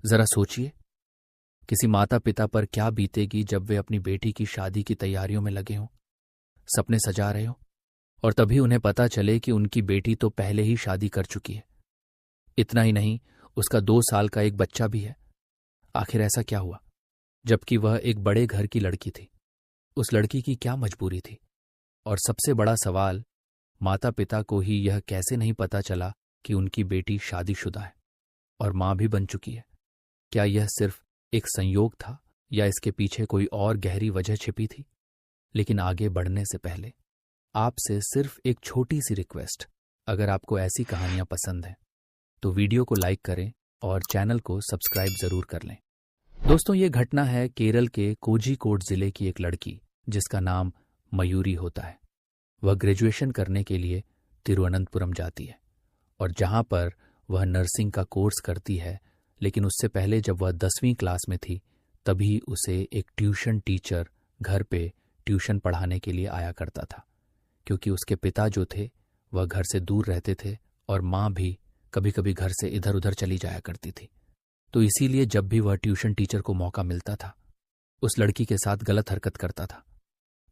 जरा सोचिए, किसी माता पिता पर क्या बीतेगी जब वे अपनी बेटी की शादी की तैयारियों में लगे हों, सपने सजा रहे हों, और तभी उन्हें पता चले कि उनकी बेटी तो पहले ही शादी कर चुकी है। इतना ही नहीं, उसका 2 साल का एक बच्चा भी है। आखिर ऐसा क्या हुआ, जबकि वह एक बड़े घर की लड़की थी? उस लड़की की क्या मजबूरी थी? और सबसे बड़ा सवाल, माता पिता को ही यह कैसे नहीं पता चला कि उनकी बेटी शादीशुदा है और मां भी बन चुकी है? क्या यह सिर्फ एक संयोग था या इसके पीछे कोई और गहरी वजह छिपी थी? लेकिन आगे बढ़ने से पहले आपसे सिर्फ एक छोटी सी रिक्वेस्ट, अगर आपको ऐसी कहानियां पसंद हैं तो वीडियो को लाइक करें और चैनल को सब्सक्राइब जरूर कर लें। दोस्तों, ये घटना है केरल के कोझिकोड जिले की एक लड़की जिसका नाम मयूरी होता है। वह ग्रेजुएशन करने के लिए तिरुवनंतपुरम जाती है और जहां पर वह नर्सिंग का कोर्स करती है, लेकिन उससे पहले जब वह 10वीं क्लास में थी तभी उसे एक ट्यूशन टीचर घर पे ट्यूशन पढ़ाने के लिए आया करता था, क्योंकि उसके पिता जो थे वह घर से दूर रहते थे और माँ भी कभी कभी घर से इधर उधर चली जाया करती थी। तो इसीलिए जब भी वह ट्यूशन टीचर को मौका मिलता था, उस लड़की के साथ गलत हरकत करता था,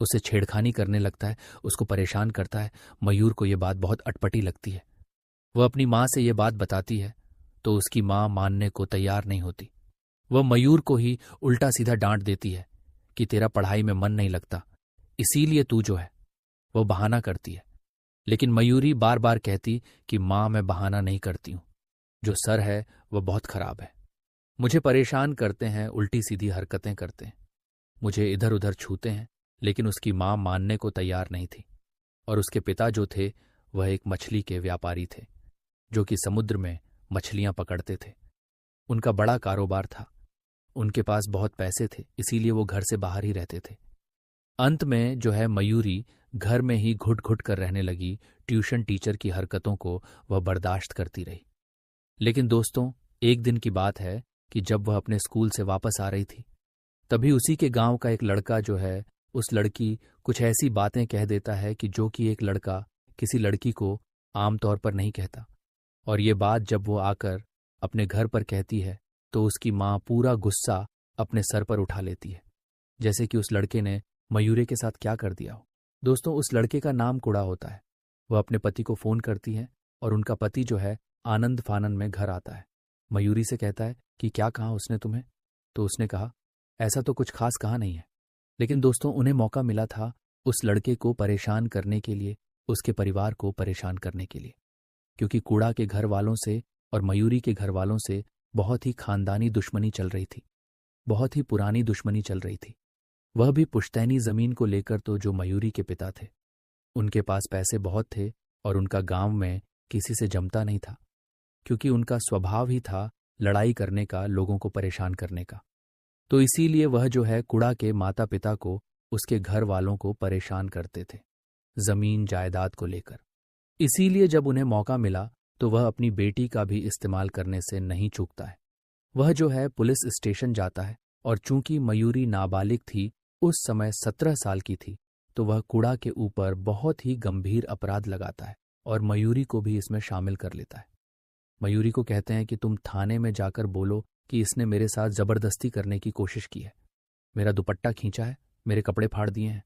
उसे छेड़खानी करने लगता है, उसको परेशान करता है। मयूर को यह बात बहुत अटपटी लगती है। वह अपनी माँ से यह बात बताती है तो उसकी माँ मानने को तैयार नहीं होती। वह मयूर को ही उल्टा सीधा डांट देती है कि तेरा पढ़ाई में मन नहीं लगता, इसीलिए तू जो है वो बहाना करती है। लेकिन मयूरी बार बार कहती कि माँ, मैं बहाना नहीं करती हूं, जो सर है वह बहुत खराब है, मुझे परेशान करते हैं, उल्टी सीधी हरकतें करते हैं, मुझे इधर उधर छूते हैं। लेकिन उसकी माँ मानने को तैयार नहीं थी। और उसके पिता जो थे वह एक मछली के व्यापारी थे, जो कि समुद्र में मछलियां पकड़ते थे। उनका बड़ा कारोबार था, उनके पास बहुत पैसे थे, इसीलिए वो घर से बाहर ही रहते थे। अंत में जो है मयूरी घर में ही घुट घुट कर रहने लगी। ट्यूशन टीचर की हरकतों को वह बर्दाश्त करती रही। लेकिन दोस्तों, एक दिन की बात है कि जब वह अपने स्कूल से वापस आ रही थी, तभी उसी के गांव का एक लड़का जो है, उस लड़की कुछ ऐसी बातें कह देता है कि जो कि एक लड़का किसी लड़की को आमतौर पर नहीं कहता। और ये बात जब वो आकर अपने घर पर कहती है तो उसकी माँ पूरा गुस्सा अपने सर पर उठा लेती है, जैसे कि उस लड़के ने मयूरी के साथ क्या कर दिया हो। दोस्तों, उस लड़के का नाम कुड़ा होता है। वह अपने पति को फोन करती है और उनका पति जो है आनंद फानन में घर आता है। मयूरी से कहता है कि क्या कहा उसने तुम्हें? तो उसने कहा, ऐसा तो कुछ खास कहा नहीं है। लेकिन दोस्तों, उन्हें मौका मिला था उस लड़के को परेशान करने के लिए, उसके परिवार को परेशान करने के लिए, क्योंकि कूड़ा के घर वालों से और मयूरी के घर वालों से बहुत ही खानदानी दुश्मनी चल रही थी, बहुत ही पुरानी दुश्मनी चल रही थी। वह भी पुश्तैनी जमीन को लेकर। तो जो मयूरी के पिता थे, उनके पास पैसे बहुत थे और उनका गांव में किसी से जमता नहीं था, क्योंकि उनका स्वभाव ही था लड़ाई करने का, लोगों को परेशान करने का। तो इसीलिए वह जो है कुड़ा के माता पिता को, उसके घर वालों को परेशान करते थे जमीन जायदाद को लेकर। इसीलिए जब उन्हें मौका मिला तो वह अपनी बेटी का भी इस्तेमाल करने से नहीं चूकता है। वह जो है पुलिस स्टेशन जाता है और चूंकि मयूरी नाबालिग थी, उस समय 17 साल की थी, तो वह कूड़ा के ऊपर बहुत ही गंभीर अपराध लगाता है और मयूरी को भी इसमें शामिल कर लेता है। मयूरी को कहते हैं कि तुम थाने में जाकर बोलो कि इसने मेरे साथ जबरदस्ती करने की कोशिश की है, मेरा दुपट्टा खींचा है, मेरे कपड़े फाड़ दिए हैं।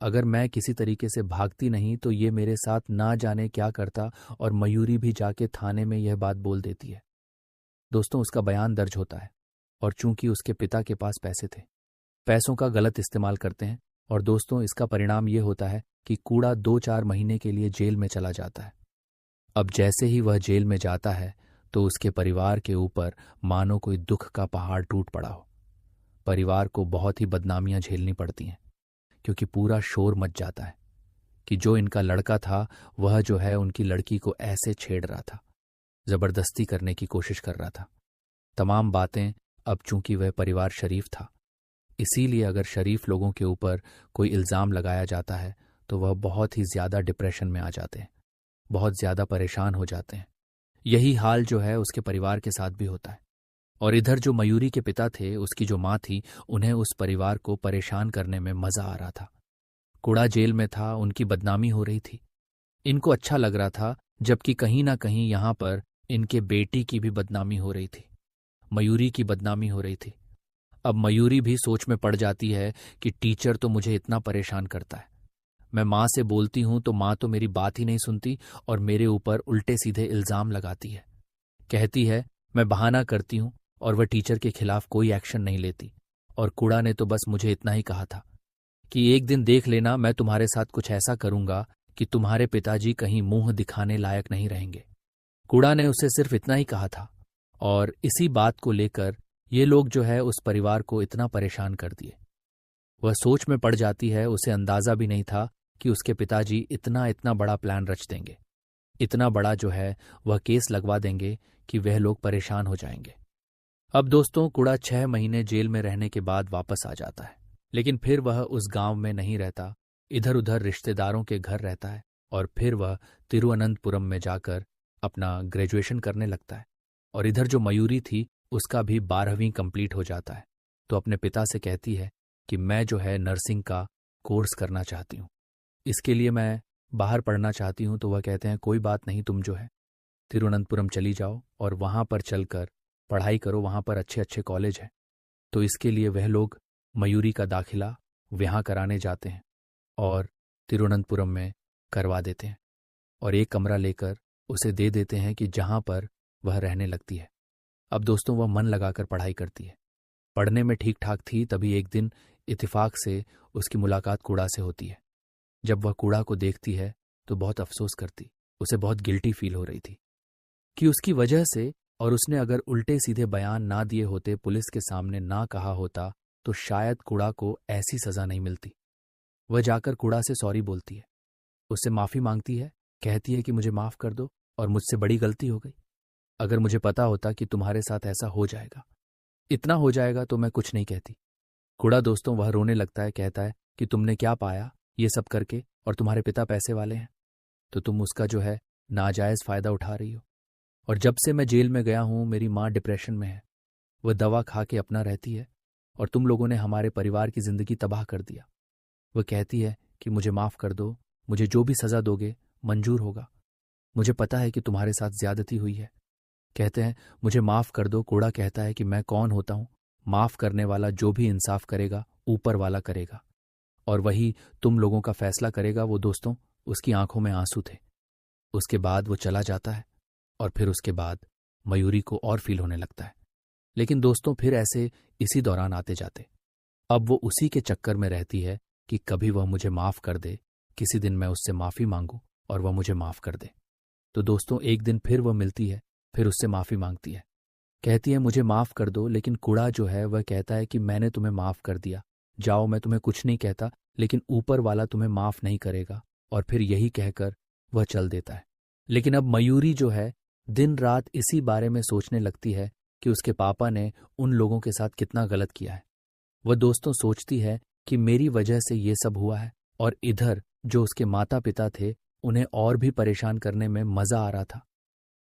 अगर मैं किसी तरीके से भागती नहीं तो ये मेरे साथ ना जाने क्या करता। और मयूरी भी जाके थाने में यह बात बोल देती है। दोस्तों, उसका बयान दर्ज होता है और चूंकि उसके पिता के पास पैसे थे, पैसों का गलत इस्तेमाल करते हैं। और दोस्तों, इसका परिणाम ये होता है कि कूड़ा 2-4 महीने के लिए जेल में चला जाता है। अब जैसे ही वह जेल में जाता है तो उसके परिवार के ऊपर मानो कोई दुख का पहाड़ टूट पड़ा हो। परिवार को बहुत ही बदनामियां झेलनी पड़ती हैं, क्योंकि पूरा शोर मच जाता है कि जो इनका लड़का था वह जो है उनकी लड़की को ऐसे छेड़ रहा था, जबरदस्ती करने की कोशिश कर रहा था। तमाम बातें। अब चूंकि वह परिवार शरीफ था, इसीलिए अगर शरीफ लोगों के ऊपर कोई इल्ज़ाम लगाया जाता है तो वह बहुत ही ज़्यादा डिप्रेशन में आ जाते हैं, बहुत ज़्यादा परेशान हो जाते हैं। यही हाल जो है उसके परिवार के साथ भी होता है। और इधर जो मयूरी के पिता थे, उसकी जो माँ थी, उन्हें उस परिवार को परेशान करने में मजा आ रहा था। कूड़ा जेल में था, उनकी बदनामी हो रही थी, इनको अच्छा लग रहा था, जबकि कहीं ना कहीं यहाँ पर इनके बेटी की भी बदनामी हो रही थी। मयूरी की बदनामी हो रही थी। अब मयूरी भी सोच में पड़ जाती है कि टीचर तो मुझे इतना परेशान करता है, मैं माँ से बोलती हूं तो माँ तो मेरी बात ही नहीं सुनती और मेरे ऊपर उल्टे सीधे इल्जाम लगाती है। कहती है मैं बहाना करती हूं और वह टीचर के खिलाफ कोई एक्शन नहीं लेती। और कूड़ा ने तो बस मुझे इतना ही कहा था कि एक दिन देख लेना, मैं तुम्हारे साथ कुछ ऐसा करूंगा कि तुम्हारे पिताजी कहीं मुंह दिखाने लायक नहीं रहेंगे। कूड़ा ने उसे सिर्फ इतना ही कहा था और इसी बात को लेकर ये लोग जो है उस परिवार को इतना परेशान कर दिए। वह सोच में पड़ जाती है, उसे अंदाजा भी नहीं था कि उसके पिताजी इतना इतना बड़ा प्लान रच देंगे, इतना बड़ा जो है वह केस लगवा देंगे कि वह लोग परेशान हो जाएंगे। अब दोस्तों, कूड़ा 6 महीने जेल में रहने के बाद वापस आ जाता है, लेकिन फिर वह उस गांव में नहीं रहता, इधर उधर रिश्तेदारों के घर रहता है और फिर वह तिरुवनंतपुरम में जाकर अपना ग्रेजुएशन करने लगता है। और इधर जो मयूरी थी उसका भी 12वीं कंप्लीट हो जाता है, तो अपने पिता से कहती है कि मैं जो है नर्सिंग का कोर्स करना चाहती हूँ, इसके लिए मैं बाहर पढ़ना चाहती हूँ। तो वह कहते हैं कोई बात नहीं, तुम जो है तिरुवनंतपुरम चली जाओ और वहाँ पर चलकर पढ़ाई करो, वहाँ पर अच्छे अच्छे कॉलेज हैं। तो इसके लिए वह लोग मयूरी का दाखिला वहाँ कराने जाते हैं और तिरुवनंतपुरम में करवा देते हैं और एक कमरा लेकर उसे दे देते हैं कि जहाँ पर वह रहने लगती है। अब दोस्तों, वह मन लगाकर पढ़ाई करती है, पढ़ने में ठीक ठाक थी। तभी एक दिन इत्तेफाक से उसकी मुलाकात कूड़ा से होती है। जब वह कूड़ा को देखती है तो बहुत अफसोस करती, उसे बहुत गिल्टी फील हो रही थी कि उसकी वजह से, और उसने अगर उल्टे सीधे बयान ना दिए होते, पुलिस के सामने ना कहा होता, तो शायद कूड़ा को ऐसी सजा नहीं मिलती। वह जाकर कूड़ा से सॉरी बोलती है, उससे माफ़ी मांगती है, कहती है कि मुझे माफ़ कर दो और मुझसे बड़ी गलती हो गई। अगर मुझे पता होता कि तुम्हारे साथ ऐसा हो जाएगा, इतना हो जाएगा, तो मैं कुछ नहीं कहती। कूड़ा दोस्तों वह रोने लगता है, कहता है कि तुमने क्या पाया ये सब करके, और तुम्हारे पिता पैसे वाले हैं, तो तुम उसका जो है नाजायज़ फ़ायदा उठा रही हो। और जब से मैं जेल में गया हूं, मेरी माँ डिप्रेशन में है, वह दवा खा के अपना रहती है और तुम लोगों ने हमारे परिवार की ज़िंदगी तबाह कर दिया। वह कहती है कि मुझे माफ़ कर दो, मुझे जो भी सज़ा दोगे मंजूर होगा, मुझे पता है कि तुम्हारे साथ ज़्यादती हुई है। कहते हैं मुझे माफ़ कर दो। कूड़ा कहता है कि मैं कौन होता हूँ, माफ़ करने वाला जो भी इंसाफ करेगा ऊपर वाला करेगा, और वही तुम लोगों का फैसला करेगा। वो दोस्तों, उसकी आंखों में आंसू थे। उसके बाद वो चला जाता है और फिर उसके बाद मयूरी को और फील होने लगता है। लेकिन दोस्तों, फिर ऐसे इसी दौरान आते जाते, अब वो उसी के चक्कर में रहती है कि कभी वह मुझे माफ़ कर दे, किसी दिन मैं उससे माफ़ी मांगूं और वह मुझे माफ़ कर दे। तो दोस्तों, एक दिन फिर वह मिलती है, फिर उससे माफ़ी मांगती है, कहती है मुझे माफ़ कर दो। लेकिन कूड़ा जो है वह कहता है कि मैंने तुम्हें माफ़ कर दिया, जाओ, मैं तुम्हें कुछ नहीं कहता, लेकिन ऊपर वाला तुम्हें माफ़ नहीं करेगा। और फिर यही कहकर वह चल देता है। लेकिन अब मयूरी जो है दिन रात इसी बारे में सोचने लगती है कि उसके पापा ने उन लोगों के साथ कितना गलत किया है। वह दोस्तों सोचती है कि मेरी वजह से ये सब हुआ है, और इधर जो उसके माता पिता थे उन्हें और भी परेशान करने में मज़ा आ रहा था।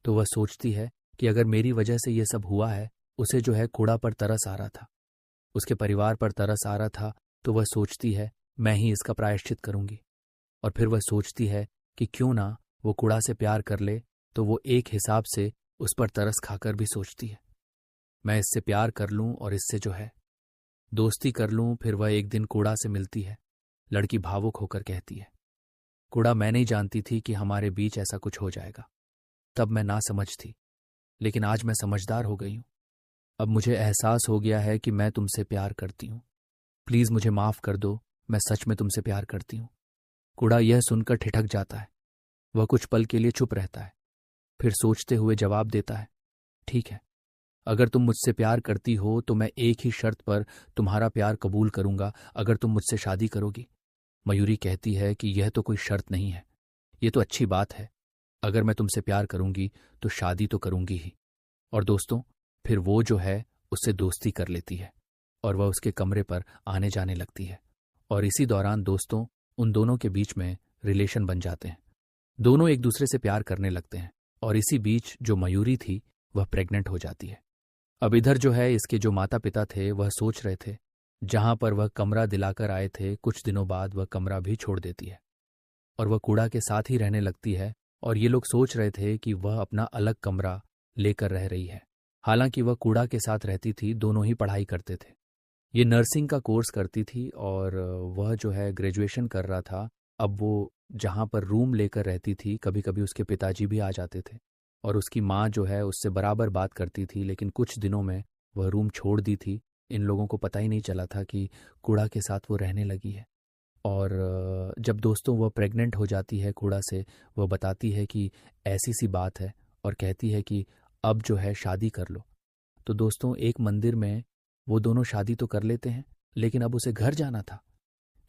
तो वह सोचती है कि अगर मेरी वजह से ये सब हुआ है, उसे जो है कूड़ा पर तरस आ रहा था, उसके परिवार पर तरस आ रहा था, तो वह सोचती है मैं ही इसका प्रायश्चित करूंगी। और फिर वह सोचती है कि क्यों ना वो कूड़ा से प्यार कर ले, तो वो एक हिसाब से उस पर तरस खाकर भी सोचती है मैं इससे प्यार कर लूं और इससे जो है दोस्ती कर लूं। फिर वह एक दिन कूड़ा से मिलती है। लड़की भावुक होकर कहती है, कूड़ा, मैं नहीं जानती थी कि हमारे बीच ऐसा कुछ हो जाएगा, तब मैं ना समझ थी, लेकिन आज मैं समझदार हो गई हूं। अब मुझे एहसास हो गया है कि मैं तुमसे प्यार करती हूं, प्लीज मुझे माफ कर दो, मैं सच में तुमसे प्यार करती हूं। कूड़ा यह सुनकर ठिठक जाता है। वह कुछ पल के लिए चुप रहता है, फिर सोचते हुए जवाब देता है, ठीक है, अगर तुम मुझसे प्यार करती हो तो मैं एक ही शर्त पर तुम्हारा प्यार कबूल करूंगा, अगर तुम मुझसे शादी करोगी। मयूरी कहती है कि यह तो कोई शर्त नहीं है, ये तो अच्छी बात है, अगर मैं तुमसे प्यार करूंगी तो शादी तो करूंगी ही। और दोस्तों, फिर वो जो है उससे दोस्ती कर लेती है और वह उसके कमरे पर आने जाने लगती है। और इसी दौरान दोस्तों, उन दोनों के बीच में रिलेशन बन जाते हैं, दोनों एक दूसरे से प्यार करने लगते हैं। और इसी बीच जो मयूरी थी वह प्रेग्नेंट हो जाती है। अब इधर जो है इसके जो माता पिता थे वह सोच रहे थे, जहां पर वह कमरा दिलाकर आए थे, कुछ दिनों बाद वह कमरा भी छोड़ देती है और वह कूड़ा के साथ ही रहने लगती है। और ये लोग सोच रहे थे कि वह अपना अलग कमरा लेकर रह रही है, हालांकि वह कूड़ा के साथ रहती थी, दोनों ही पढ़ाई करते थे। ये नर्सिंग का कोर्स करती थी और वह जो है ग्रेजुएशन कर रहा था। अब वो जहाँ पर रूम लेकर रहती थी, कभी कभी उसके पिताजी भी आ जाते थे और उसकी माँ जो है उससे बराबर बात करती थी, लेकिन कुछ दिनों में वह रूम छोड़ दी थी। इन लोगों को पता ही नहीं चला था कि कूड़ा के साथ वो रहने लगी है। और जब दोस्तों वह प्रेग्नेंट हो जाती है कूड़ा से, वह बताती है कि ऐसी सी बात है और कहती है कि अब जो है शादी कर लो। तो दोस्तों एक मंदिर में वो दोनों शादी तो कर लेते हैं, लेकिन अब उसे घर जाना था,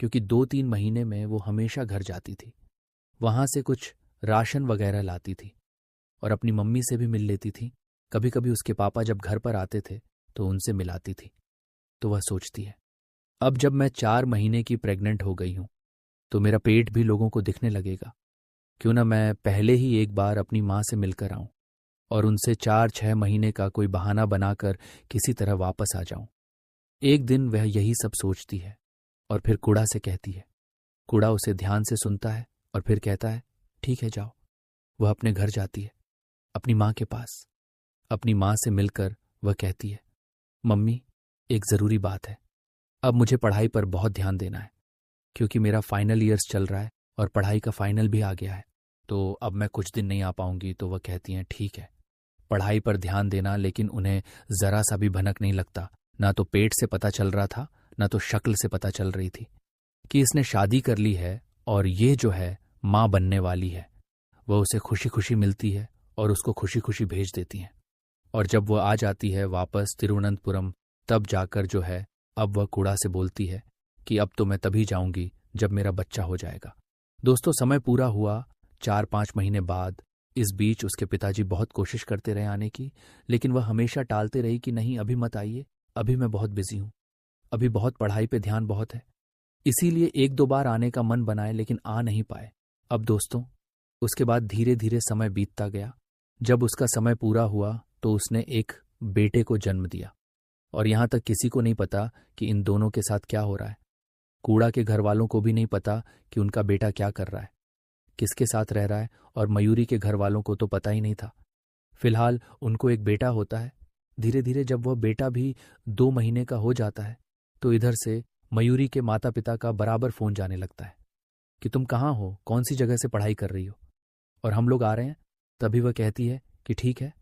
क्योंकि 2-3 महीने में वो हमेशा घर जाती थी। वहां से कुछ राशन वगैरह लाती थी और अपनी मम्मी से भी मिल लेती थी। कभी कभी उसके पापा जब घर पर आते थे तो उनसे मिलाती थी। तो वह सोचती है, अब जब मैं 4 महीने की प्रेग्नेंट हो गई हूं तो मेरा पेट भी लोगों को दिखने लगेगा। क्यों ना मैं पहले ही एक बार अपनी माँ से मिलकर आऊं और उनसे 4-6 महीने का कोई बहाना बनाकर किसी तरह वापस आ जाऊं। एक दिन वह यही सब सोचती है और फिर कूड़ा से कहती है। कूड़ा उसे ध्यान से सुनता है और फिर कहता है, ठीक है जाओ। वह अपने घर जाती है, अपनी माँ के पास। अपनी माँ से मिलकर वह कहती है, मम्मी एक ज़रूरी बात है। अब मुझे पढ़ाई पर बहुत ध्यान देना है, क्योंकि मेरा फाइनल ईयर्स चल रहा है और पढ़ाई का फाइनल भी आ गया है। तो अब मैं कुछ दिन नहीं आ पाऊंगी। तो वह कहती हैं, ठीक है। पढ़ाई पर ध्यान देना, लेकिन उन्हें ज़रा सा भी भनक नहीं लगता। ना तो पेट से पता चल रहा था, ना तो शक्ल से पता चल रही थी कि इसने शादी कर ली है और ये जो है माँ बनने वाली है। वह उसे खुशी खुशी मिलती है और उसको खुशी खुशी भेज देती हैं। और जब वह आ जाती है वापस तिरुवनंतपुरम, तब जाकर जो है अब वह कूड़ा से बोलती है कि अब तो मैं तभी जाऊंगी जब मेरा बच्चा हो जाएगा। दोस्तों समय पूरा हुआ 4-5 महीने बाद। इस बीच उसके पिताजी बहुत कोशिश करते रहे आने की, लेकिन वह हमेशा टालते रही कि नहीं अभी मत आइए, अभी मैं बहुत बिजी हूं, अभी बहुत पढ़ाई पे ध्यान बहुत है। इसीलिए 1-2 बार आने का मन बनाए, लेकिन आ नहीं पाए। अब दोस्तों उसके बाद धीरे धीरे समय बीतता गया। जब उसका समय पूरा हुआ तो उसने एक बेटे को जन्म दिया और यहां तक किसी को नहीं पता कि इन दोनों के साथ क्या हो रहा है। कूड़ा के घर वालों को भी नहीं पता कि उनका बेटा क्या कर रहा है, किसके साथ रह रहा है, और मयूरी के घर वालों को तो पता ही नहीं था। फिलहाल उनको एक बेटा होता है। धीरे धीरे जब वह बेटा भी 2 महीने का हो जाता है तो इधर से मयूरी के माता पिता का बराबर फोन जाने लगता है कि तुम कहाँ हो, कौन सी जगह से पढ़ाई कर रही हो, और हम लोग आ रहे हैं। तभी वह कहती है कि ठीक है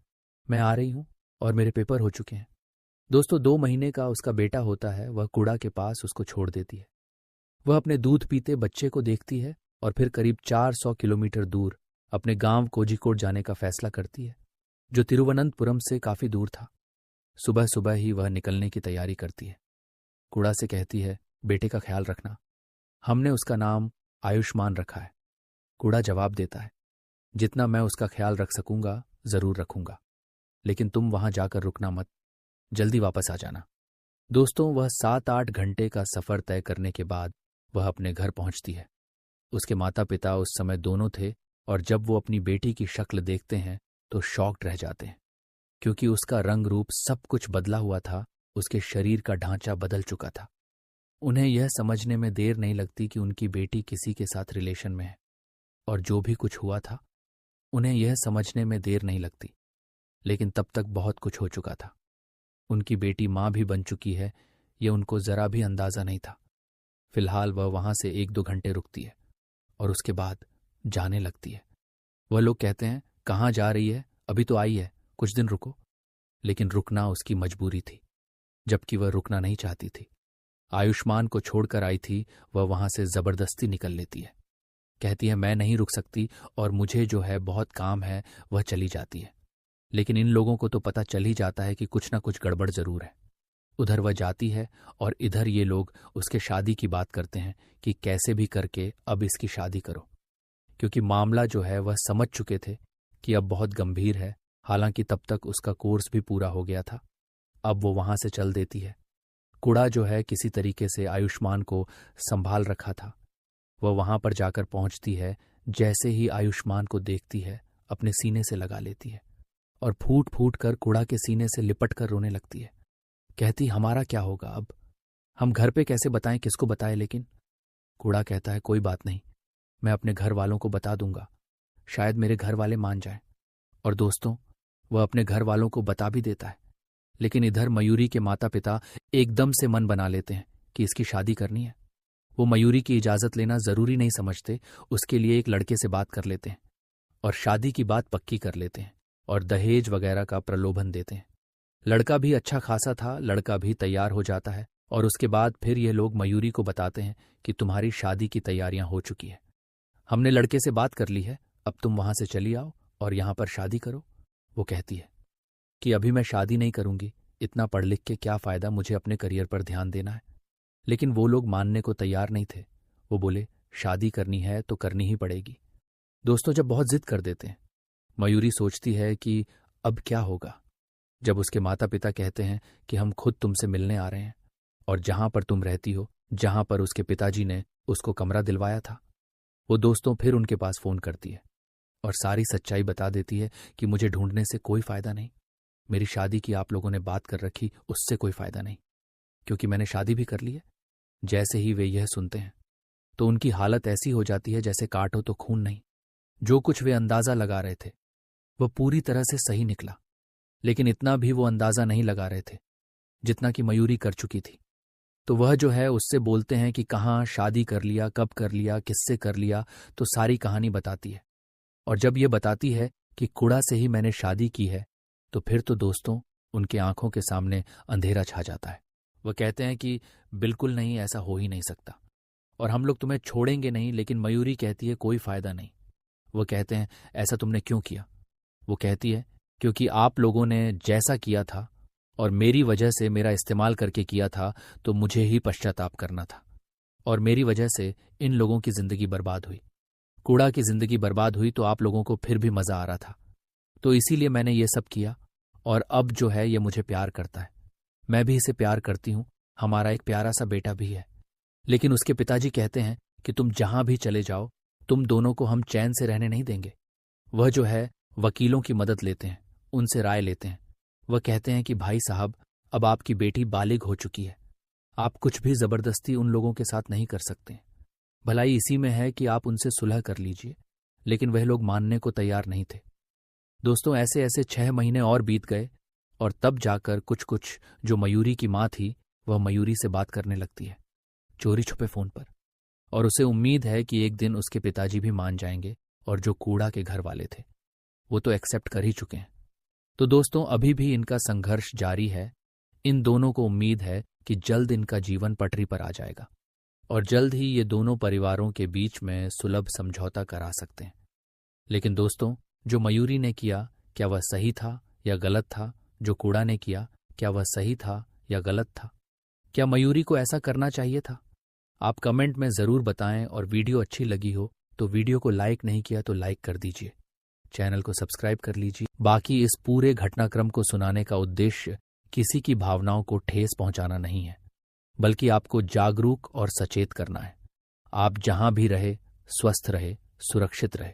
मैं आ रही हूं और मेरे पेपर हो चुके हैं। दोस्तों 2 महीने का उसका बेटा होता है। वह कूड़ा के पास उसको छोड़ देती है। वह अपने दूध पीते बच्चे को देखती है और फिर करीब 400 किलोमीटर दूर अपने गांव कोझिकोड जाने का फैसला करती है, जो तिरुवनंतपुरम से काफी दूर था। सुबह सुबह ही वह निकलने की तैयारी करती है। कूड़ा से कहती है, बेटे का ख्याल रखना, हमने उसका नाम आयुष्मान रखा है। कूड़ा जवाब देता है, जितना मैं उसका ख्याल रख सकूंगा जरूर रखूंगा, लेकिन तुम वहां जाकर रुकना मत, जल्दी वापस आ जाना। दोस्तों वह 7-8 घंटे का सफर तय करने के बाद वह अपने घर पहुंचती है। उसके माता पिता उस समय दोनों थे और जब वो अपनी बेटी की शक्ल देखते हैं तो शॉक्ड रह जाते हैं, क्योंकि उसका रंग रूप सब कुछ बदला हुआ था। उसके शरीर का ढांचा बदल चुका था। उन्हें यह समझने में देर नहीं लगती कि उनकी बेटी किसी के साथ रिलेशन में है, और जो भी कुछ हुआ था उन्हें यह समझने में देर नहीं लगती। लेकिन तब तक बहुत कुछ हो चुका था। उनकी बेटी माँ भी बन चुकी है, यह उनको जरा भी अंदाजा नहीं था। फिलहाल वह वहां से 1-2 घंटे रुकती है और उसके बाद जाने लगती है। वह लोग कहते हैं, कहाँ जा रही है, अभी तो आई है, कुछ दिन रुको। लेकिन रुकना उसकी मजबूरी थी, जबकि वह रुकना नहीं चाहती थी। आयुष्मान को छोड़कर आई थी, वह वहां से जबरदस्ती निकल लेती है। कहती है मैं नहीं रुक सकती और मुझे जो है बहुत काम है। वह चली जाती है, लेकिन इन लोगों को तो पता चल ही जाता है कि कुछ ना कुछ गड़बड़ जरूर है। उधर वह जाती है और इधर ये लोग उसके शादी की बात करते हैं कि कैसे भी करके अब इसकी शादी करो, क्योंकि मामला जो है वह समझ चुके थे कि अब बहुत गंभीर है। हालांकि तब तक उसका कोर्स भी पूरा हो गया था। अब वो वहां से चल देती है। कूड़ा जो है किसी तरीके से आयुष्मान को संभाल रखा था। वह वहां पर जाकर पहुंचती है। जैसे ही आयुष्मान को देखती है अपने सीने से लगा लेती है और फूट फूट कर कूड़ा के सीने से लिपट कर रोने लगती है। कहती हमारा क्या होगा अब, हम घर पे कैसे बताएं, किसको बताएं। लेकिन कूड़ा कहता है कोई बात नहीं, मैं अपने घर वालों को बता दूंगा, शायद मेरे घर वाले मान जाएं। और दोस्तों वह अपने घर वालों को बता भी देता है। लेकिन इधर मयूरी के माता पिता एकदम से मन बना लेते हैं कि इसकी शादी करनी है। वो मयूरी की इजाजत लेना जरूरी नहीं समझते, उसके लिए एक लड़के से बात कर लेते हैं और शादी की बात पक्की कर लेते हैं और दहेज वगैरह का प्रलोभन देते हैं। लड़का भी अच्छा खासा था, लड़का भी तैयार हो जाता है और उसके बाद फिर ये लोग मयूरी को बताते हैं कि तुम्हारी शादी की तैयारियां हो चुकी है, हमने लड़के से बात कर ली है, अब तुम वहां से चली आओ और यहां पर शादी करो। वो कहती है कि अभी मैं शादी नहीं करूंगी, इतना पढ़ लिख के क्या फायदा, मुझे अपने करियर पर ध्यान देना है। लेकिन वो लोग मानने को तैयार नहीं थे। वो बोले शादी करनी है तो करनी ही पड़ेगी। दोस्तों, जब बहुत जिद कर देते हैं, मयूरी सोचती है कि अब क्या होगा। जब उसके माता पिता कहते हैं कि हम खुद तुमसे मिलने आ रहे हैं और जहां पर तुम रहती हो, जहां पर उसके पिताजी ने उसको कमरा दिलवाया था, वो दोस्तों फिर उनके पास फोन करती है और सारी सच्चाई बता देती है कि मुझे ढूंढने से कोई फायदा नहीं, मेरी शादी की आप लोगों ने बात कर रखी, उससे कोई फायदा नहीं, क्योंकि मैंने शादी भी कर ली है। जैसे ही वे यह सुनते हैं तो उनकी हालत ऐसी हो जाती है जैसे काटो तो खून नहीं। जो कुछ वे अंदाजा लगा रहे थे वह पूरी तरह से सही निकला, लेकिन इतना भी वो अंदाजा नहीं लगा रहे थे जितना कि मयूरी कर चुकी थी। तो वह जो है उससे बोलते हैं कि कहाँ शादी कर लिया, कब कर लिया, किससे कर लिया, तो सारी कहानी बताती है। और जब ये बताती है कि कुड़ा से ही मैंने शादी की है, तो फिर तो दोस्तों उनके आंखों के सामने अंधेरा छा जाता है। वह कहते हैं कि बिल्कुल नहीं, ऐसा हो ही नहीं सकता और हम लोग तुम्हें छोड़ेंगे नहीं। लेकिन मयूरी कहती है कोई फायदा नहीं। वो कहते हैं ऐसा तुमने क्यों किया? वो कहती है क्योंकि आप लोगों ने जैसा किया था और मेरी वजह से, मेरा इस्तेमाल करके किया था, तो मुझे ही पश्चाताप करना था और मेरी वजह से इन लोगों की जिंदगी बर्बाद हुई। कूड़ा की जिंदगी बर्बाद हुई तो आप लोगों को फिर भी मजा आ रहा था, तो इसीलिए मैंने ये सब किया। और अब जो है ये मुझे प्यार करता है, मैं भी इसे प्यार करती हूं, हमारा एक प्यारा सा बेटा भी है। लेकिन उसके पिताजी कहते हैं कि तुम जहां भी चले जाओ, तुम दोनों को हम चैन से रहने नहीं देंगे। वह जो है वकीलों की मदद लेते हैं, उनसे राय लेते हैं। वह कहते हैं कि भाई साहब, अब आपकी बेटी बालिग हो चुकी है, आप कुछ भी जबरदस्ती उन लोगों के साथ नहीं कर सकते। भलाई इसी में है कि आप उनसे सुलह कर लीजिए। लेकिन वह लोग मानने को तैयार नहीं थे। दोस्तों, ऐसे ऐसे 6 महीने और बीत गए और तब जाकर कुछ कुछ जो मयूरी की माँ थी वह मयूरी से बात करने लगती है, चोरी छुपे फोन पर। और उसे उम्मीद है कि एक दिन उसके पिताजी भी मान जाएंगे और जो कूड़ा के घर वाले थे वो तो एक्सेप्ट कर ही चुके हैं। तो दोस्तों, अभी भी इनका संघर्ष जारी है। इन दोनों को उम्मीद है कि जल्द इनका जीवन पटरी पर आ जाएगा और जल्द ही ये दोनों परिवारों के बीच में सुलभ समझौता करा सकते हैं। लेकिन दोस्तों, जो मयूरी ने किया, क्या वह सही था या गलत था? जो कूड़ा ने किया, क्या वह सही था या गलत था? क्या मयूरी को ऐसा करना चाहिए था? आप कमेंट में जरूर बताएं और वीडियो अच्छी लगी हो तो वीडियो को लाइक नहीं किया तो लाइक कर दीजिए, चैनल को सब्सक्राइब कर लीजिए। बाकी इस पूरे घटनाक्रम को सुनाने का उद्देश्य किसी की भावनाओं को ठेस पहुंचाना नहीं है, बल्कि आपको जागरूक और सचेत करना है। आप जहां भी रहे, स्वस्थ रहे, सुरक्षित रहे।